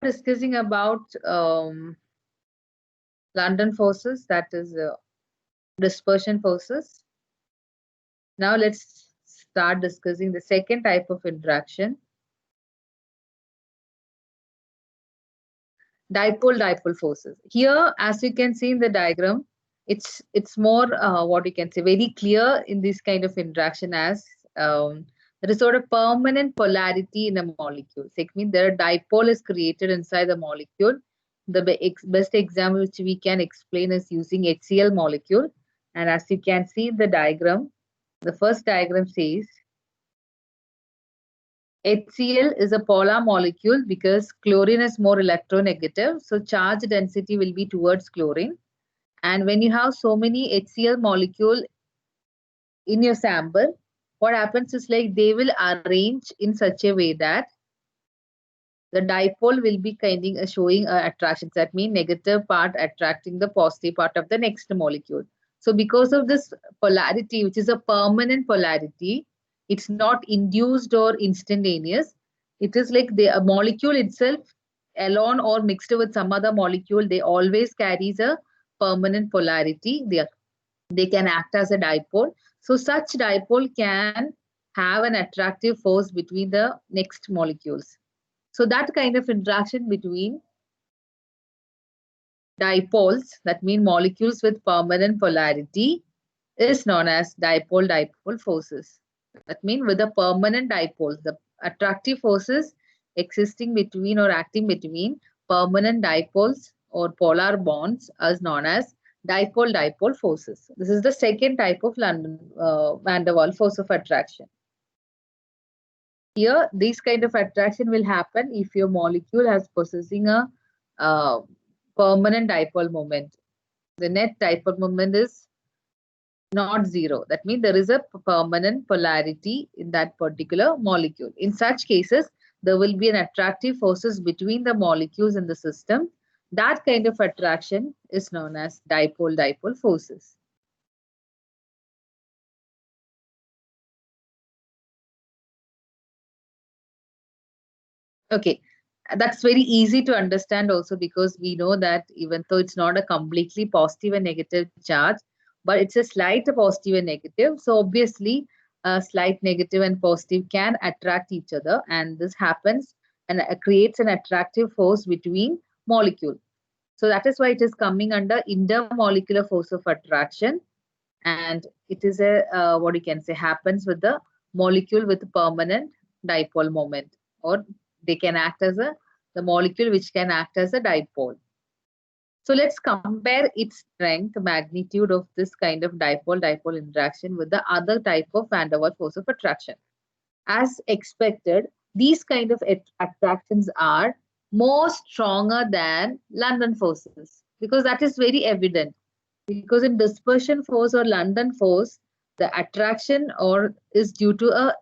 discussing about London forces, that is dispersion forces. Now let's start discussing the second type of interaction, dipole-dipole forces. Here, as you can see in the diagram, it's more what you can say very clear in this kind of interaction as there is sort of permanent polarity in a molecule. So it means there a dipole is created inside the molecule. The best example which we can explain is using HCl molecule. And as you can see in the diagram, the first diagram says HCl is a polar molecule because chlorine is more electronegative. So charge density will be towards chlorine. And when you have so many HCl molecule in your sample, what happens is like they will arrange in such a way that the dipole will be kind of showing attractions. That means negative part attracting the positive part of the next molecule. So because of this polarity, which is a permanent polarity, it's not induced or instantaneous. It is like the molecule itself alone or mixed with some other molecule, they always carries a permanent polarity. They can act as a dipole. So such dipole can have an attractive force between the next molecules. So that kind of interaction between dipoles, that mean molecules with permanent polarity, is known as dipole-dipole forces. That means with the permanent dipoles, the attractive forces existing between or acting between permanent dipoles or polar bonds is known as dipole-dipole forces. This is the second type of van der Waals force of attraction. Here, this kind of attraction will happen if your molecule has possessing a permanent dipole moment. The net dipole moment is not zero. That means there is a permanent polarity in that particular molecule. In such cases, there will be an attractive forces between the molecules in the system. That kind of attraction is known as dipole-dipole forces. Okay, that's very easy to understand also because we know that even though it's not a completely positive and negative charge, but it's a slight positive and negative. So obviously, a slight negative and positive can attract each other, and this happens and creates an attractive force between molecules. So that is why it is coming under intermolecular force of attraction, and it is a what you can say happens with the molecule with permanent dipole moment, or they can act as the molecule which can act as a dipole. So let's compare its strength, magnitude of this kind of dipole-dipole interaction with the other type of van der Waals force of attraction. As expected, these kind of attractions are more stronger than London forces because that is very evident. Because in dispersion force or London force, the attraction or is due to a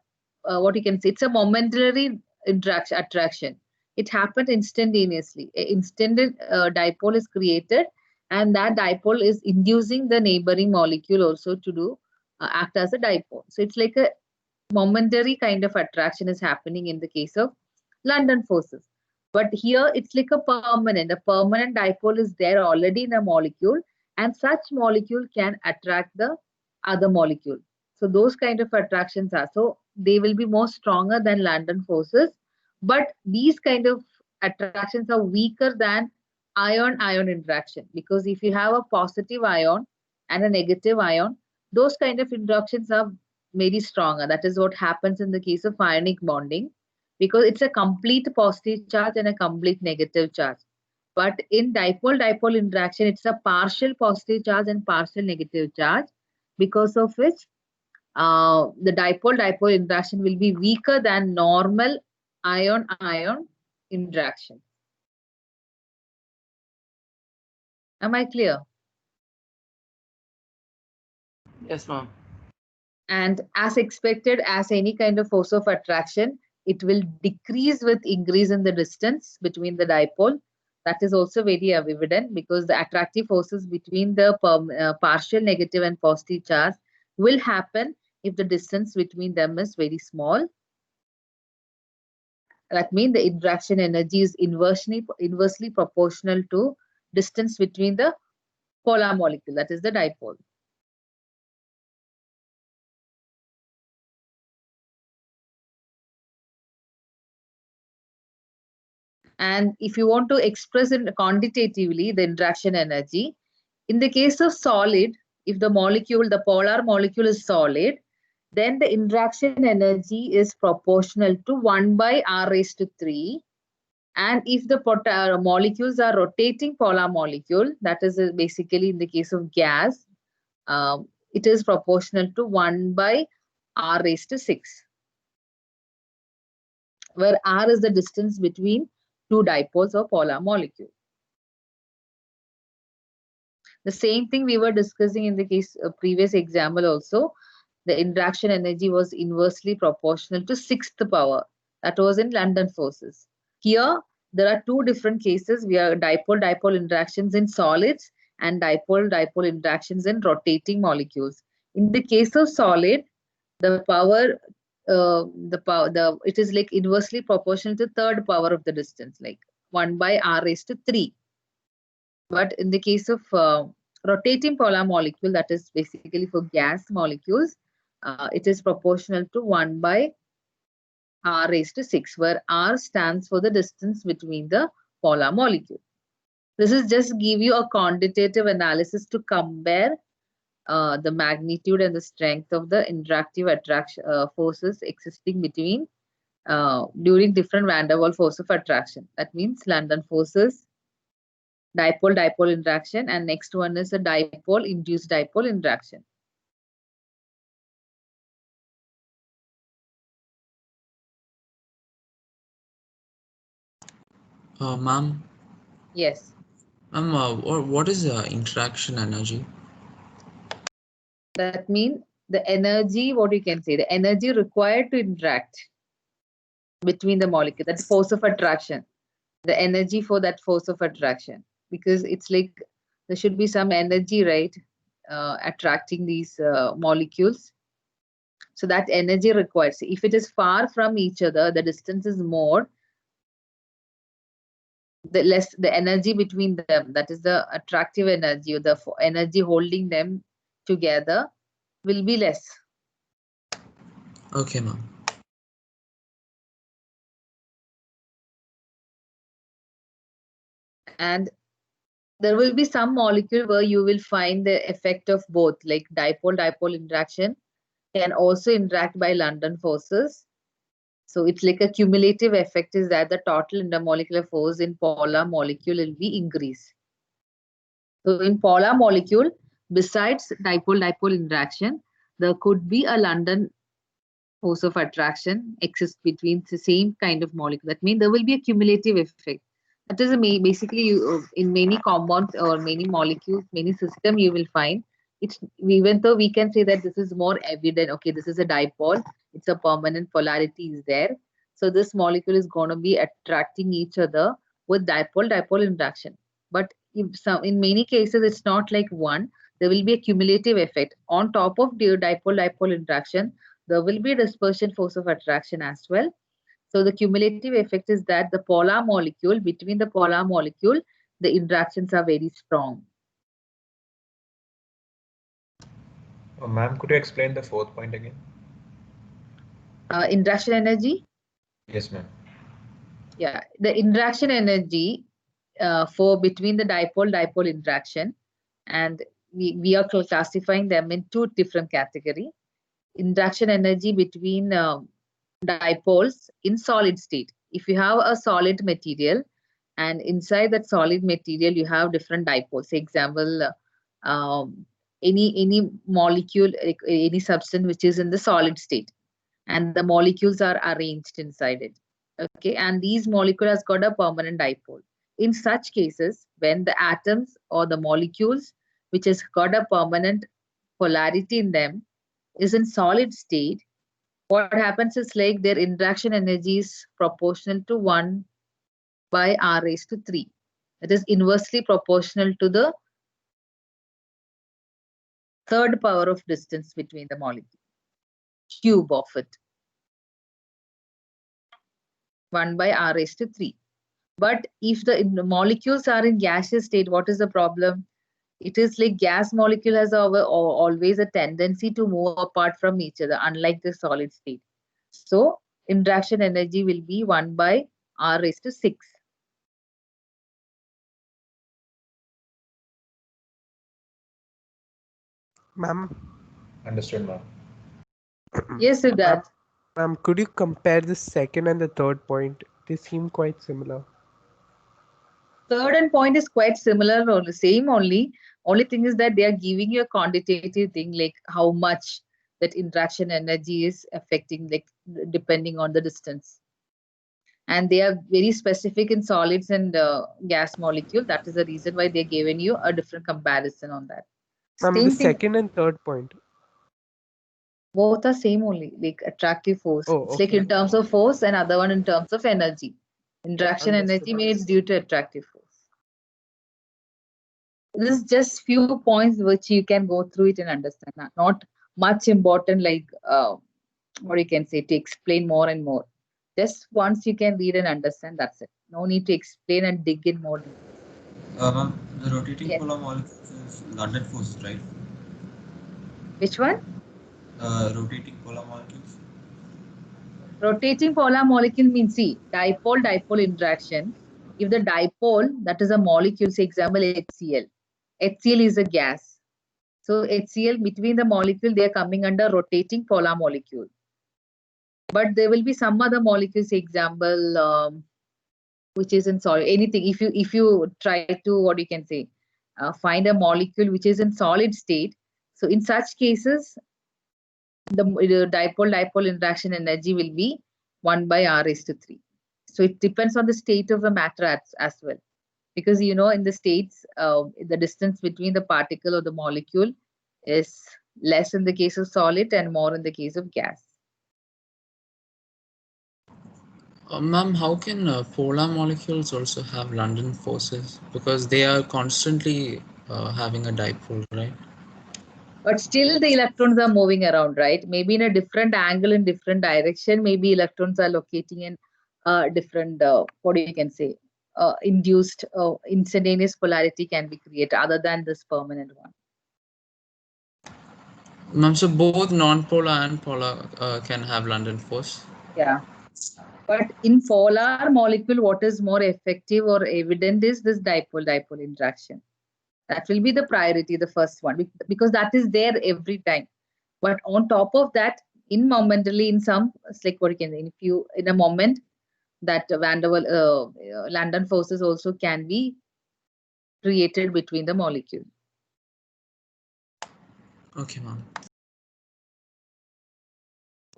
what you can say, it's a momentary attraction. It happened instantaneously. An instant dipole is created, and that dipole is inducing the neighboring molecule also to do act as a dipole. So it's like a momentary kind of attraction is happening in the case of London forces. But here it's like a permanent dipole is there already in a molecule, and such molecule can attract the other molecule. So those kind of attractions are, so they will be more stronger than London forces, but these kind of attractions are weaker than ion-ion interaction, because if you have a positive ion and a negative ion, those kind of interactions are very stronger. That is what happens in the case of ionic bonding, because it's a complete positive charge and a complete negative charge. But in dipole-dipole interaction, it's a partial positive charge and partial negative charge, because of which the dipole-dipole interaction will be weaker than normal ion-ion interaction. Am I clear? Yes, ma'am. And as expected, as any kind of force of attraction, it will decrease with increase in the distance between the dipole. That is also very evident because the attractive forces between the partial negative and positive charge will happen if the distance between them is very small. That means the interaction energy is inversely proportional to distance between the polar molecule, that is the dipole. And if you want to express it quantitatively, the interaction energy, in the case of solid, if the polar molecule is solid, then the interaction energy is proportional to 1 by r raised to 3. And if the molecules are rotating polar molecule, that is basically in the case of gas, it is proportional to 1 by r raised to 6, where r is the distance between two dipoles or polar molecule. The same thing we were discussing in the case previous example also. The interaction energy was inversely proportional to 6th power. That was in London forces. Here, there are two different cases. We have dipole-dipole interactions in solids and dipole-dipole interactions in rotating molecules. In the case of solid, the power, it is like inversely proportional to third power of the distance, like 1 by r raised to 3. But in the case of rotating polar molecule, that is basically for gas molecules, it is proportional to 1 by r raised to 6, where r stands for the distance between the polar molecule. This is just give you a quantitative analysis to compare the magnitude and the strength of the interactive attraction forces existing between during different van der Waals force of attraction. That means London forces, dipole-dipole interaction, and next one is a dipole-induced dipole interaction. Ma'am? Yes. Ma'am, what is the interaction energy? That means the energy, what you can say, the energy required to interact between the molecule, that force of attraction, the energy for that force of attraction, because it's like there should be some energy, right, attracting these molecules. So that energy required. So if it is far from each other, the distance is more, the less the energy between them, that is the attractive energy or the energy holding them together, will be less. Okay, ma'am. And there will be some molecule where you will find the effect of both, like dipole-dipole interaction can also interact by London forces. So it's like a cumulative effect is that the total intermolecular force in polar molecule will be increased. So in polar molecule, besides dipole-dipole interaction, there could be a London force of attraction exists between the same kind of molecule. That means there will be a cumulative effect. That is basically in many compounds or many molecules, many systems you will find it's, even though we can say that this is more evident, okay, this is a dipole, it's a permanent polarity is there. So this molecule is going to be attracting each other with dipole-dipole interaction. But in many cases, it's not like one. There will be a cumulative effect. On top of the dipole-dipole interaction, there will be a dispersion force of attraction as well. So the cumulative effect is that the polar molecule, between the polar molecule, the interactions are very strong. Ma'am, could you explain the fourth point again? Interaction energy? Yes, ma'am. Yeah, the interaction energy for between the dipole-dipole interaction, and we are classifying them in two different categories. Interaction energy between dipoles in solid state. If you have a solid material and inside that solid material you have different dipoles. For example, any molecule, any substance which is in the solid state, and the molecules are arranged inside it. Okay, and these molecule has got a permanent dipole. In such cases, when the atoms or the molecules which has got a permanent polarity in them is in solid state, what happens is like their interaction energy is proportional to 1 by r raised to 3. It is inversely proportional to the third power of distance between the molecule, cube of it. 1 by r raised to 3. But if the molecules are in gaseous state, what is the problem? It is like gas molecule has always a tendency to move apart from each other, unlike the solid state. So interaction energy will be 1 by r raised to 6. Ma'am. Understood, ma'am. Yes, Siddharth. Ma'am, could you compare the second and the third point? They seem quite similar. Third and point is quite similar or the same only. Only thing is that they are giving you a quantitative thing, like how much that interaction energy is affecting, like depending on the distance. And they are very specific in solids and gas molecule. That is the reason why they're giving you a different comparison on that. Ma'am, the Same thing, second and third point. both are same only, like attractive force. Oh, It's like okay. in terms of force and other one in terms of energy. Interaction Understood. energy means due to attractive force. This is just few points which you can go through it and understand. Not much important, like what you can say, to explain more and more. Just once you can read and understand, that's it. No need to explain and dig in more. Ma'am, the rotating Yes. polar molecules is London force, right? Which one? Rotating polar molecules. Rotating polar molecule means, see, dipole-dipole interaction. If the dipole, that is a molecule, say example HCl. HCl is a gas. So HCl, between the molecule, they are coming under rotating polar molecule. But there will be some other molecules, example, which is in solid. Anything. If you try to, what you can say, find a molecule which is in solid state. So in such cases, the dipole-dipole interaction energy will be 1 by r raised to 3. So it depends on the state of the matter as well. Because you know, in the states, the distance between the particle or the molecule is less in the case of solid and more in the case of gas. Ma'am, how can polar molecules also have London forces? Because they are constantly having a dipole, right? But still the electrons are moving around, right? Maybe in a different angle, in different direction, maybe electrons are locating in different, what you can say, induced instantaneous polarity can be created other than this permanent one. Ma'am, so both non-polar and polar can have London force? Yeah. But in polar molecule, what is more effective or evident is this dipole-dipole interaction. That will be the priority, the first one, because that is there every time. But on top of that, in momentarily, in some, it's like what you can say, if you, in a moment, that London forces also can be created between the molecule. Okay, ma'am.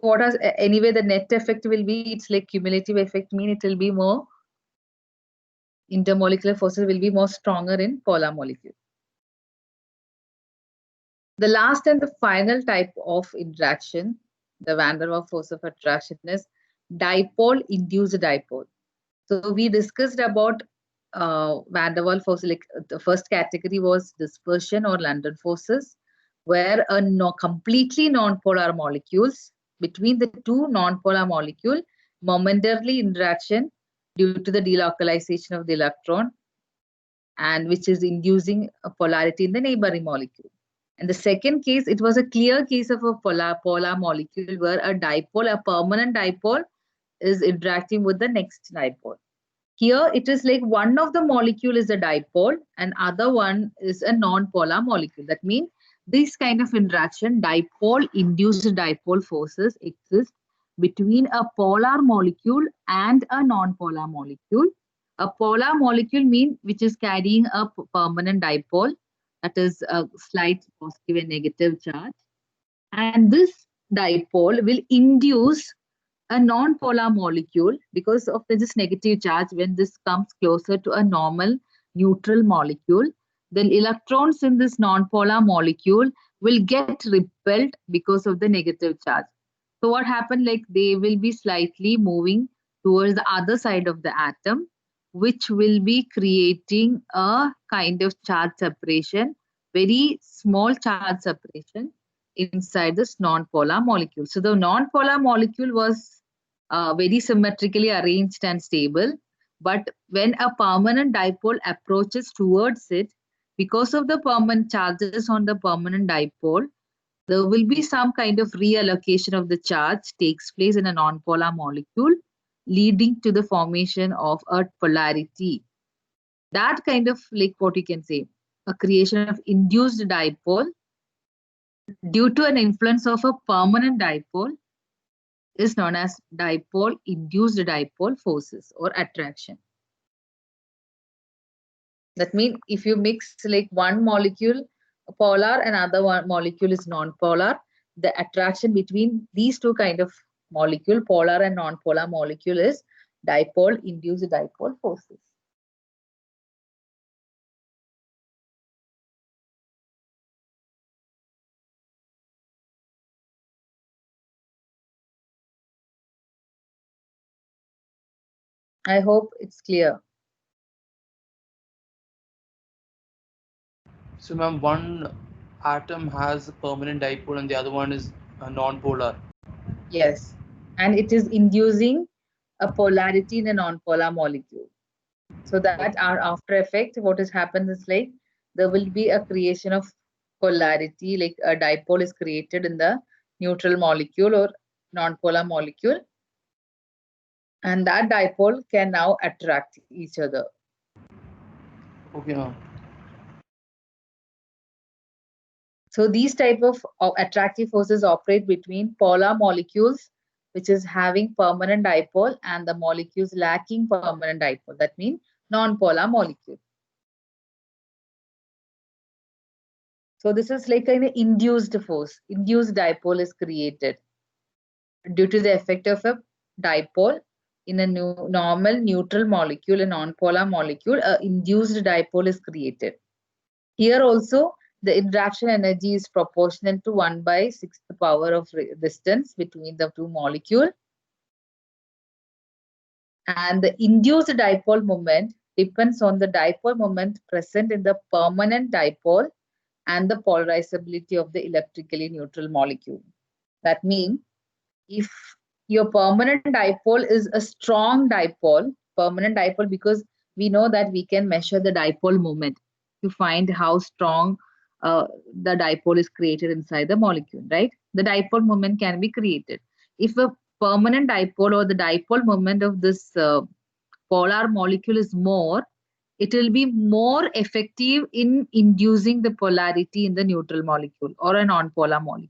What has, anyway, the net effect will be, it's like cumulative effect, mean it will be more, intermolecular forces will be more stronger in polar molecule. The last and the final type of interaction, the van der Waals force of attraction, is dipole-induced dipole. So we discussed about van der Waals force. Like the first category was dispersion or London forces, where completely non-polar molecules, between the two non-polar molecule, momentarily interaction due to the delocalization of the electron, and which is inducing a polarity in the neighboring molecule. And the second case, it was a clear case of a polar molecule where a dipole, a permanent dipole, is interacting with the next dipole. Here, it is like one of the molecule is a dipole and other one is a non-polar molecule. That means this kind of interaction, dipole-induced dipole forces exist between a polar molecule and a non-polar molecule. A polar molecule means which is carrying a permanent dipole, that is a slight positive and negative charge. And this dipole will induce a non-polar molecule because of this negative charge. When this comes closer to a normal neutral molecule, then electrons in this non-polar molecule will get repelled because of the negative charge. So what happened, like they will be slightly moving towards the other side of the atom, which will be creating a kind of charge separation, very small charge separation inside this non-polar molecule. So the non-polar molecule was very symmetrically arranged and stable. But when a permanent dipole approaches towards it, because of the permanent charges on the permanent dipole, there will be some kind of reallocation of the charge takes place in a nonpolar molecule, leading to the formation of a polarity. That kind of, like, what you can say, a creation of induced dipole due to an influence of a permanent dipole is known as dipole-induced dipole forces or attraction. That means if you mix like one molecule polar and other one molecule is non-polar, the attraction between these two kind of molecule, polar and non-polar molecule, is dipole-induced dipole forces. I hope it's clear. So, ma'am, one atom has a permanent dipole and the other one is non-polar. Yes. And it is inducing a polarity in a non-polar molecule. So that our after effect, what has happened is like there will be a creation of polarity, like a dipole is created in the neutral molecule or non-polar molecule. And that dipole can now attract each other. Okay, ma'am. So these type of attractive forces operate between polar molecules, which is having permanent dipole, and the molecules lacking permanent dipole. That means non-polar molecule. So this is like an induced force. Induced dipole is created due to the effect of a dipole in a normal neutral molecule, a non-polar molecule. A induced dipole is created. Here also, the interaction energy is proportional to 1/6 power of distance between the two molecules. And the induced dipole moment depends on the dipole moment present in the permanent dipole and the polarizability of the electrically neutral molecule. That means if your permanent dipole is a strong dipole, permanent dipole, because we know that we can measure the dipole moment to find how strong the dipole is created inside the molecule, right? The dipole moment can be created. If a permanent dipole or the dipole moment of this polar molecule is more, it will be more effective in inducing the polarity in the neutral molecule or a non-polar molecule.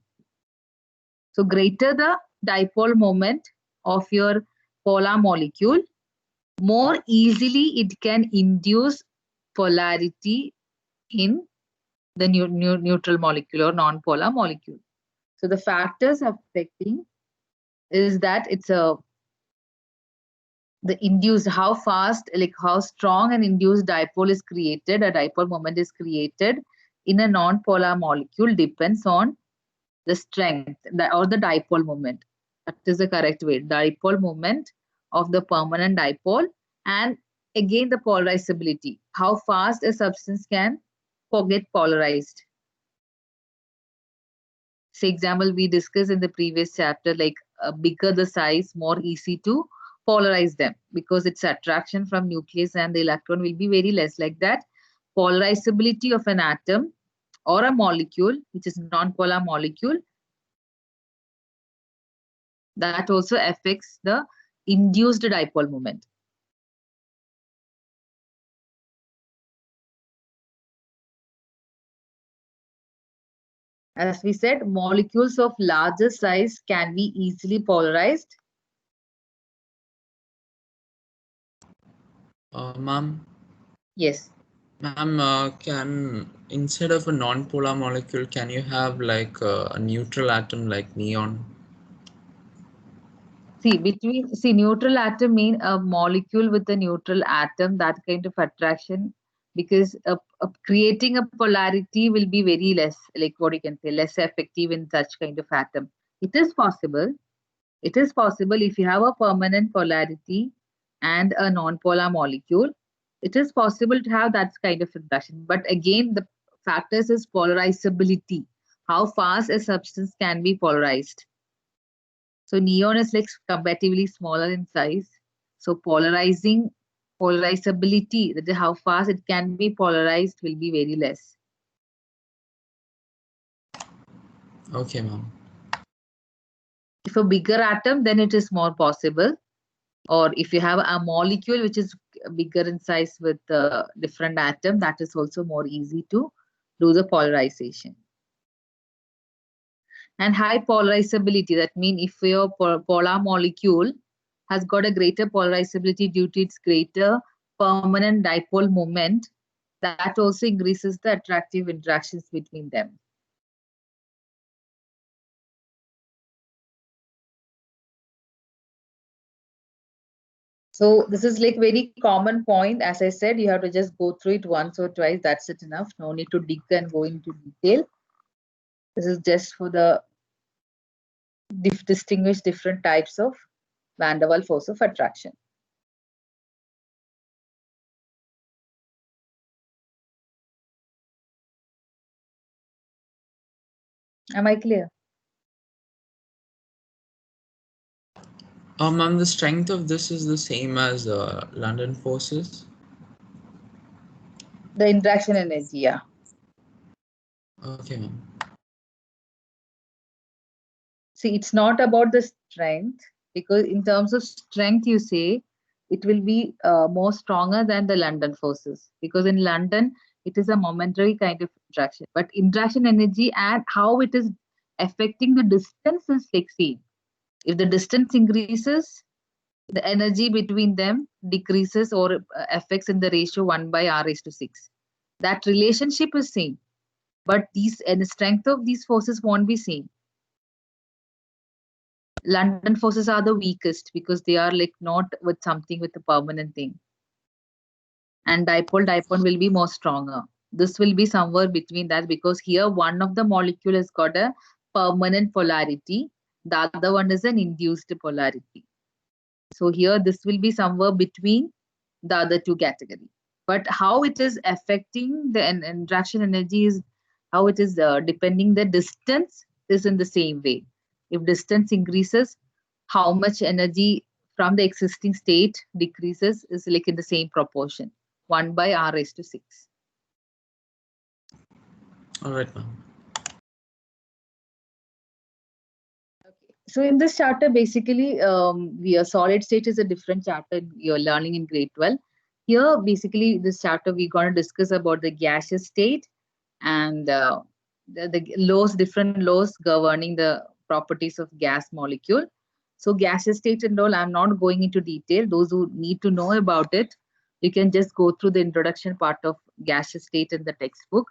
So greater the dipole moment of your polar molecule, more easily it can induce polarity in the neutral molecule or non-polar molecule. So the factors affecting is that it's the induced, how fast, like how strong an induced dipole is created, a dipole moment is created in a non-polar molecule depends on the strength or the dipole moment. That is the correct way. Dipole moment of the permanent dipole, and again the polarizability, how fast a substance can get polarized. Say example we discussed in the previous chapter, like bigger the size, more easy to polarize them because its attraction from nucleus and the electron will be very less. Like that, polarizability of an atom or a molecule, which is non-polar molecule, that also affects the induced dipole moment. As we said, molecules of larger size can be easily polarized. Ma'am, Yes. ma'am, can instead of a non-polar molecule, can you have like a neutral atom like neon? See, neutral atom mean a molecule with a neutral atom, that kind of attraction, because creating a polarity will be very less, like what you can say, less effective in such kind of atom. It is possible. It is possible if you have a permanent polarity and a non-polar molecule. It is possible to have that kind of interaction. But again, the factors is polarizability. How fast a substance can be polarized. So neon is like comparatively smaller in size. So polarizability, that is how fast it can be polarized, will be very less. Okay, ma'am. If a bigger atom, then it is more possible. Or if you have a molecule which is bigger in size with a different atom, that is also more easy to do the polarization. And high polarizability, that means if your polar molecule has got a greater polarizability due to its greater permanent dipole moment, that also increases the attractive interactions between them. So this is like very common point. As I said, you have to just go through it once or twice. That's it enough. No need to dig and go into detail. This is just for the distinguish different types of van der Waals force of attraction. Am I clear? Ma'am, the strength of this is the same as London forces? The interaction energy, yeah. Okay, ma'am. See, it's not about the strength, because in terms of strength, you say it will be more stronger than the London forces, because in London, it is a momentary kind of interaction. But interaction energy and how it is affecting the distance is like same. If the distance increases, the energy between them decreases or affects in the ratio 1 by r raised to 6. That relationship is same, but these and the strength of these forces won't be same. London forces are the weakest because they are like not with something with a permanent thing. And dipole will be more stronger. This will be somewhere between that, because here one of the molecule has got a permanent polarity, the other one is an induced polarity. So here this will be somewhere between the other two categories. But how it is affecting the interaction energy is how it is depending the distance is in the same way. If distance increases, how much energy from the existing state decreases is like in the same proportion, 1 by r raised to 6. All right, ma'am. So in this chapter, basically, a solid state is a different chapter you're learning in grade 12. Here, basically, this chapter we're going to discuss about the gaseous state and the laws, different laws governing the properties of gas molecule. So gaseous state and all, I'm not going into detail. Those who need to know about it, you can just go through the introduction part of gaseous state in the textbook.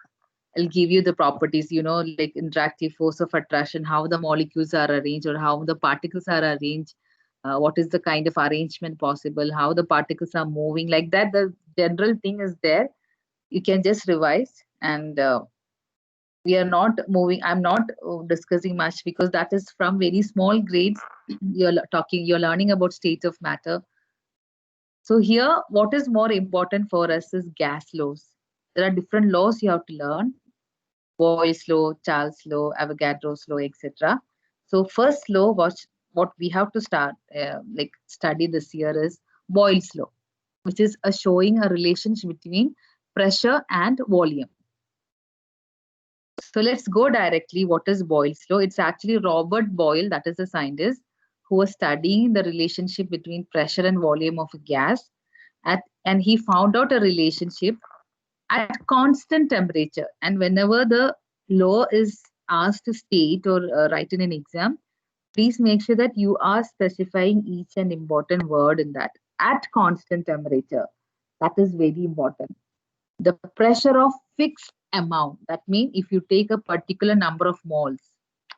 I'll give you the properties, like interactive force of attraction, how the molecules are arranged or how the particles are arranged, what is the kind of arrangement possible, how the particles are moving, like that. The general thing is there. You can just revise, and we are not moving. I'm not discussing much because that is from very small grades. You're learning about state of matter. So here, what is more important for us is gas laws. There are different laws you have to learn. Boyle's law, Charles' law, Avogadro's law, etc. So first law, what we have to start study this year is Boyle's law, which is showing a relationship between pressure and volume. So let's go directly. What is Boyle's law? It's actually Robert Boyle, that is a scientist, who was studying the relationship between pressure and volume of a gas, and he found out a relationship at constant temperature. And whenever the law is asked to state or write in an exam, please make sure that you are specifying each and important word in that. At constant temperature, that is very important. The pressure of fixed amount, that means if you take a particular number of moles,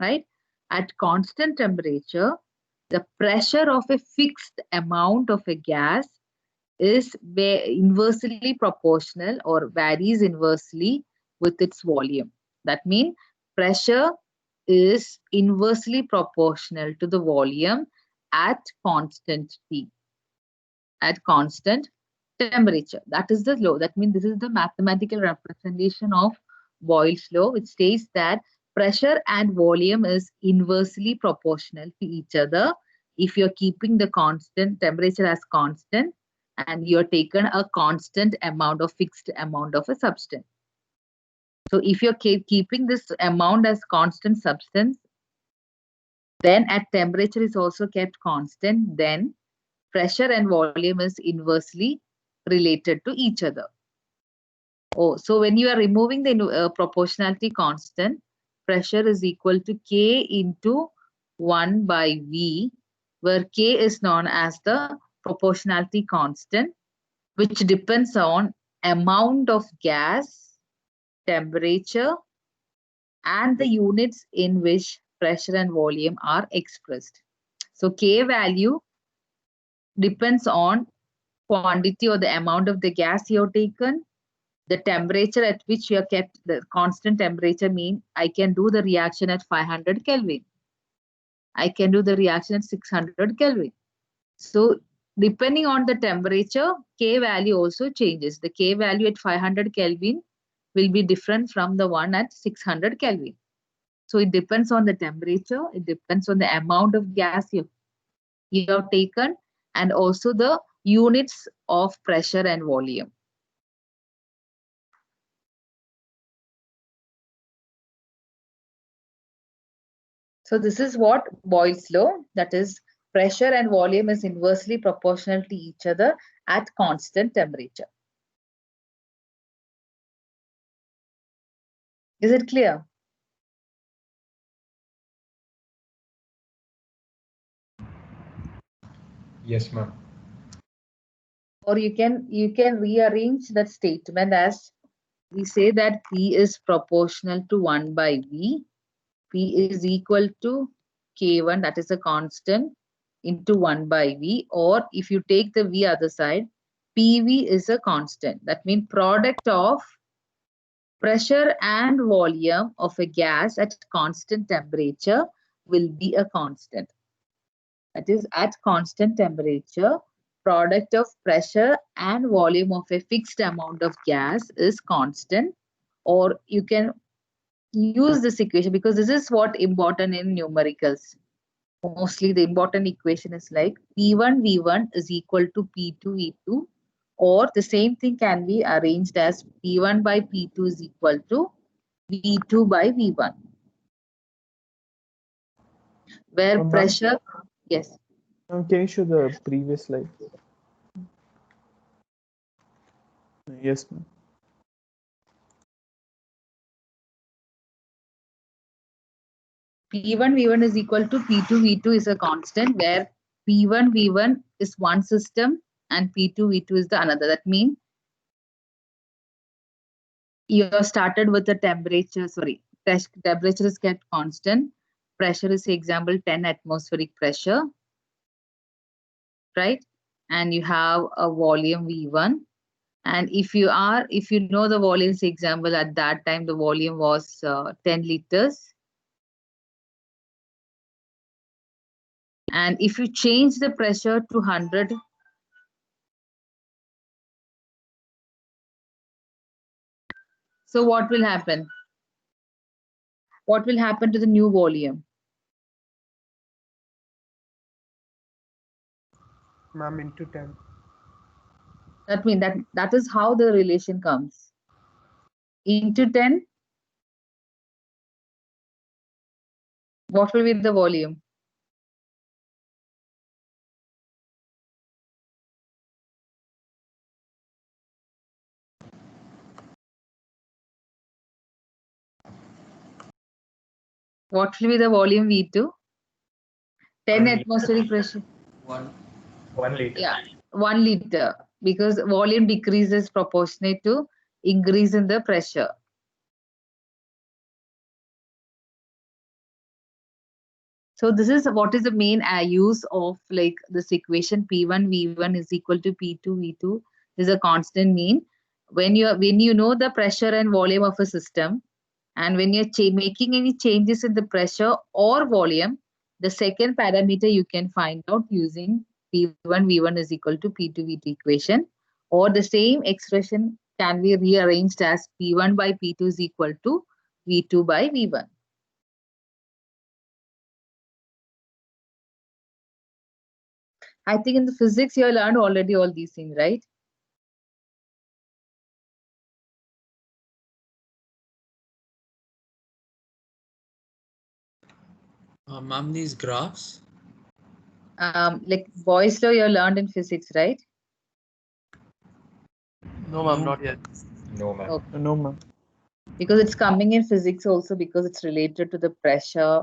right, at constant temperature, the pressure of a fixed amount of a gas is inversely proportional or varies inversely with its volume. That means pressure is inversely proportional to the volume at constant T, at constant temperature. That is the law. That means this is the mathematical representation of Boyle's law, which states that pressure and volume is inversely proportional to each other if you're keeping the constant temperature as constant and you're taken a constant amount of fixed amount of a substance. So if you're keeping this amount as constant substance, then at temperature is also kept constant, then pressure and volume is inversely related to each other. Oh, so when you are removing the proportionality constant, pressure is equal to K into 1 by V, where K is known as the proportionality constant, which depends on amount of gas, temperature, and the units in which pressure and volume are expressed. So K value depends on quantity or the amount of the gas you have taken, the temperature at which you are kept, the constant temperature mean I can do the reaction at 500 Kelvin. I can do the reaction at 600 Kelvin. So depending on the temperature, K value also changes. The K value at 500 Kelvin will be different from the one at 600 Kelvin. So it depends on the temperature, it depends on the amount of gas you have taken, and also the units of pressure and volume. So this is what Boyle's law, that is pressure and volume is inversely proportional to each other at constant temperature. Is it clear? Yes, ma'am. Or you can rearrange that statement as we say that P is proportional to 1 by V. P is equal to K1, that is a constant, into 1 by V. Or if you take the V other side, PV is a constant. That means product of pressure and volume of a gas at constant temperature will be a constant. That is, at constant temperature, product of pressure and volume of a fixed amount of gas is constant. Or you can use this equation because this is what important in numericals. Mostly the important equation is like P1 V1 is equal to P2 V2, or the same thing can be arranged as P1 by P2 is equal to V2 by V1, where Ma'am? pressure, yes. Can you show the previous slide? Yes, ma'am. P1 V1 is equal to P2 V2 is a constant, where P1 V1 is one system and P2 V2 is the another. That means you have started with the temperature, temperature is kept constant. Pressure is, example, 10 atmospheric pressure, right? And you have a volume V1. And if you know the volumes, example, at that time the volume was 10 liters. And if you change the pressure to 100, so what will happen? What will happen to the new volume? Ma'am, into 10. That means that is how the relation comes. Into 10, what will be the volume? What will be the volume V2? 10 atmospheric pressure. 1 liter. Yeah, 1 liter, because volume decreases proportionate to increase in the pressure. So this is what is the main use of like this equation P1 V1 is equal to P2 V2 is a constant mean. When you know the pressure and volume of a system, and when you're making any changes in the pressure or volume, the second parameter you can find out using P1 V1 is equal to P2 V2 equation, or the same expression can be rearranged as P1 by P2 is equal to V2 by V1. I think in the physics you learned already all these things, right? Ma'am, these graphs? Like Boyle's law you learned in physics, right? No, ma'am, No. not yet. No, ma'am. Okay. No, ma'am. Because it's coming in physics also because it's related to the pressure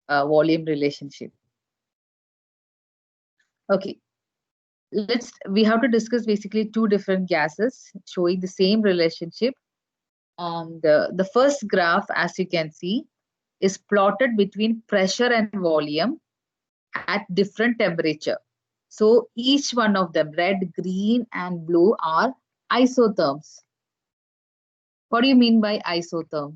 volume relationship. Okay. We have to discuss basically two different gases showing the same relationship. And the first graph, as you can see, is plotted between pressure and volume at different temperature. So each one of them, red, green, and blue, are isotherms. What do you mean by isotherm?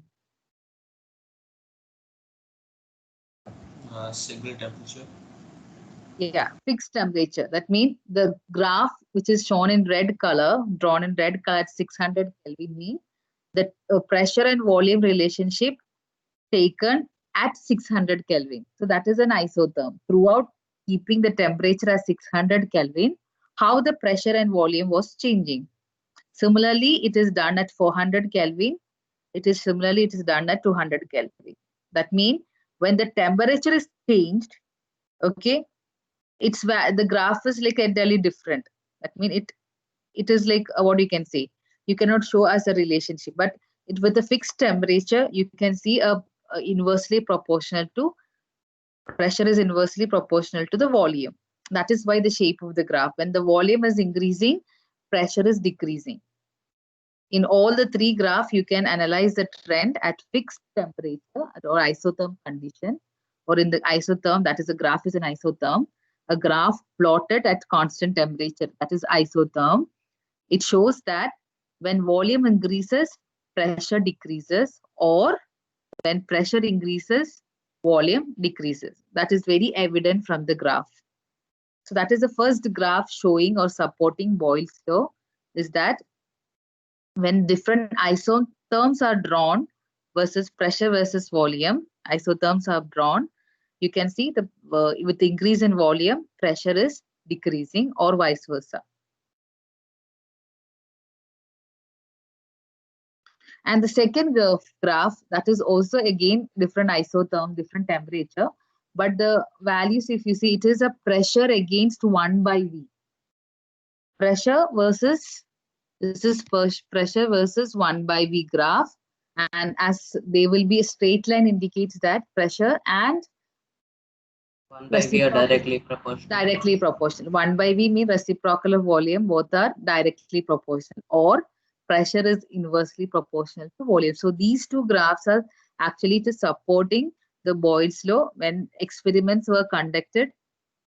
Single temperature. Yeah, fixed temperature. That means the graph which is shown in red color, drawn in red color at 600 Kelvin, means the pressure and volume relationship taken at 600 Kelvin. So that is an isotherm. Throughout keeping the temperature at 600 Kelvin, how the pressure and volume was changing. Similarly, it is done at 400 Kelvin. It is done at 200 Kelvin. That means when the temperature is changed, okay, the graph is like entirely different. That means it is like what you can say. You cannot show us a relationship, but with a fixed temperature, you can see a inversely proportional to pressure is inversely proportional to the volume. That is why the shape of the graph. When the volume is increasing, pressure is decreasing. In all the three graphs, you can analyze the trend at fixed temperature or isotherm condition, or in the isotherm, that is a graph is an isotherm. A graph plotted at constant temperature, that is isotherm. It shows that when volume increases, pressure decreases, or when pressure increases, volume decreases. That is very evident from the graph. So that is the first graph showing or supporting Boyle's law, is that when different isotherms are drawn versus pressure versus volume, isotherms are drawn, you can see the with the increase in volume, pressure is decreasing or vice versa. And the second graph, that is also again different isotherm, different temperature, but the values, if you see, it is a pressure against 1 by V. Pressure versus, this is pressure versus 1 by V graph. And as they will be a straight line indicates that pressure and 1 by V are directly proportional. Directly proportional. 1 by V means reciprocal of volume, both are directly proportional, or pressure is inversely proportional to volume. So these two graphs are actually to supporting the Boyle's law when experiments were conducted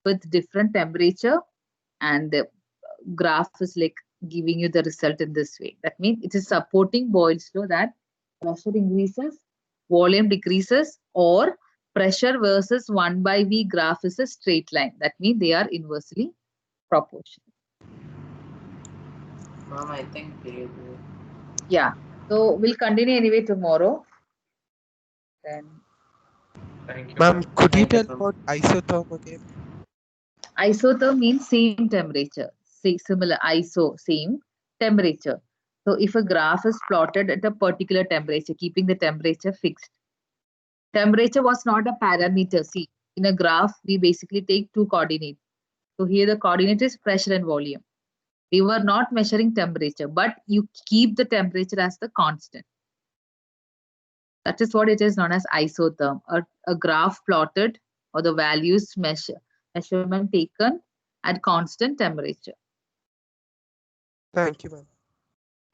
with different temperature, and the graph is like giving you the result in this way. That means it is supporting Boyle's law that pressure increases, volume decreases, or pressure versus 1 by V graph is a straight line. That means they are inversely proportional. Ma'am, I think Yeah. So we'll continue anyway tomorrow. Then Thank you, Ma'am, ma'am. could you Thank you, tell ma'am. about isotherm again? isotherm means same temperature. Similar iso, same temperature. So if a graph is plotted at a particular temperature, keeping the temperature fixed. Temperature was not a parameter. See, in a graph, we basically take two coordinates. So here the coordinate is pressure and volume. We were not measuring temperature, but you keep the temperature as the constant. That is what it is known as isotherm. A graph plotted or the values measurement taken at constant temperature. Thank you, ma'am.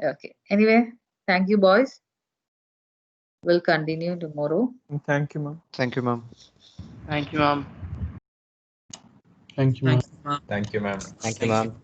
Okay. Anyway, thank you, boys. We'll continue tomorrow. Thank you, ma'am. Thank you, ma'am. Thank you, ma'am. Thank you, ma'am. Thank you, ma'am. Thank you, ma'am. Thank you, ma'am.